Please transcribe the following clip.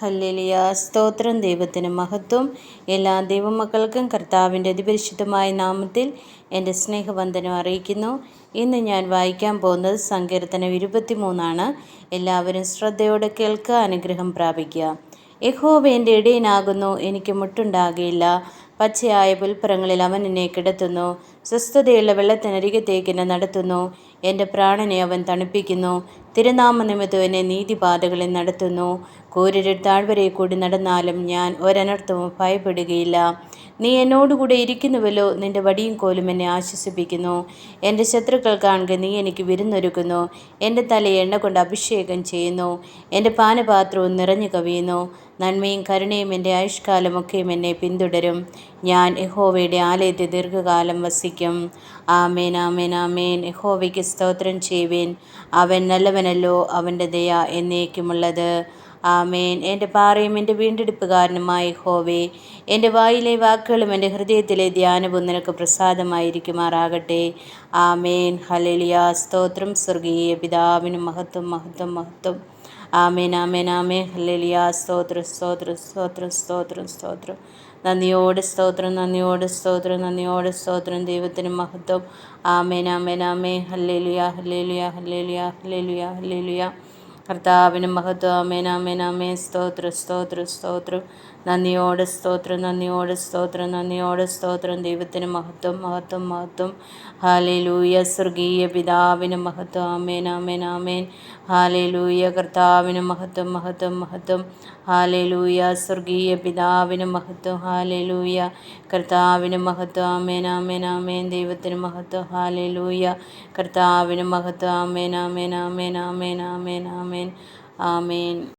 Hallelujah. സ്തോത്രം. ദൈവത്തിന് മഹത്വം. എല്ലാ ദൈവമക്കൾക്കും കർത്താവിൻ്റെ അതിപരിശുദ്ധമായ നാമത്തിൽ എൻ്റെ സ്നേഹവന്ദനം അറിയിക്കുന്നു. ഇന്ന് ഞാൻ വായിക്കാൻ പോകുന്നത് സങ്കീർത്തനം 23 എല്ലാവരും ശ്രദ്ധയോടെ കേൾക്കുക, അനുഗ്രഹം പ്രാപിക്കുക. യഹോവ എൻ്റെ ഇടയനാകുന്നു, എനിക്ക് മുട്ടുണ്ടാകുകയില്ല. പച്ചയായ പുൽപ്പുറങ്ങളിൽ അവൻ എന്നെ കിടത്തുന്നു, സ്വസ്ഥതയുള്ള വെള്ളത്തിനരികത്തേക്ക് എന്നെ നടത്തുന്നു. എൻ്റെ പ്രാണനെ അവൻ തണുപ്പിക്കുന്നു, തിരുനാമ നിമിത്തം എന്നെ നീതിപാതകളിൽ നടത്തുന്നു. കൂരിരുൾ താഴ്വരയിൽ കൂടി നടന്നാലും ഞാൻ ഒരനർത്ഥവും ഭയപ്പെടുകയില്ല. നീ എന്നോടുകൂടെ ഇരിക്കുന്നുവല്ലോ, നിന്റെ വടിയും കോലും എന്നെ ആശ്വസിപ്പിക്കുന്നു. എൻ്റെ ശത്രുക്കൾ കാണുക, നീ എനിക്ക് വിരുന്നൊരുക്കുന്നു. എൻ്റെ തലയെ എണ്ണ കൊണ്ട് അഭിഷേകം ചെയ്യുന്നു, എൻ്റെ പാനപാത്രവും നിറഞ്ഞു കവിയുന്നു. നന്മയും കരുണയും എൻ്റെ ആയുഷ്കാലമൊക്കെയും എന്നെ പിന്തുടരും. ഞാൻ യഹോവയുടെ ആലയത്തിൽ ദീർഘകാലം വസിക്കും. ആമേൻ, ആമേൻ, ആമേൻ. യഹോവയ്ക്ക് സ്തോത്രം ചെയ്യുവിൻ, അവൻ നല്ലവനല്ലോ, അവൻ്റെ ദയ എന്നേക്കുമുള്ളത്. ആമേൻ. എൻ്റെ പാറയും എൻ്റെ വീണ്ടെടുപ്പുകാരനുമായ യഹോവേ, എൻ്റെ വായിലെ വാക്കുകളും എൻ്റെ ഹൃദയത്തിലെ ധ്യാനവും നിനക്ക് പ്രസാദമായിരിക്കുമാറാകട്ടെ. ആമേൻ. ഹല്ലേലൂയ. സ്തോത്രം. സ്വർഗീയ പിതാവിന് മഹത്വം, മഹത്വം, മഹത്വം. ആമേൻ, ആമേൻ, ആമേൻ. ഹല്ലേലൂയ. സ്തോത്രം, സ്തോത്രം, സ്തോത്രം, സ്തോത്രം, സ്തോത്രം. നന്ദിയോട് സ്തോത്രം, നന്ദിയോട് സ്തോത്രം, നന്ദിയോട് സ്തോത്രം. ദൈവത്തിന് മഹത്വം. ആമേൻ, ആമേൻ, ആമേൻ. ഹല്ലേലൂയ, ഹല്ലേലൂയ, ഹല്ലേലൂയ, ഹല്ലേലൂയ, ഹല്ലേലൂയ. കർത്താവിന് മഹത്വം. ആമേൻ, ആമേൻ, ആമേൻ. സ്തോത്രം, സ്തോത്രം, സ്തോത്രം. നന്ദിയോട് സ്തോത്രം, നന്ദിയോട് സ്തോത്രം, നന്ദിയോട് സ്തോത്രം. ദൈവത്തിന് മഹത്വം, മഹത്വം, മഹത്വം. ഹല്ലേലൂയ. സ്വർഗീയ പിതാവിന് മഹത്വം. ആമേൻ, ആമേൻ, ആമേൻ. ഹല്ലേലൂയ. കർത്താവിന് മഹത്വം, മഹത്വം, മഹത്വം. ഹല്ലേലൂയ. സ്വർഗീയ പിതാവിന് മഹത്വം. ഹല്ലേലൂയ. കർത്താവിന് മഹത്വം. ആമേൻ, ആമേൻ, ആമേൻ. ദൈവത്തിന് മഹത്വം. ഹല്ലേലൂയ. കർത്താവിന് മഹത്വം. ആമേൻ, ആമേൻ, ആമേൻ, ആമേൻ, ആമേൻ, ആമേൻ, ആമേൻ.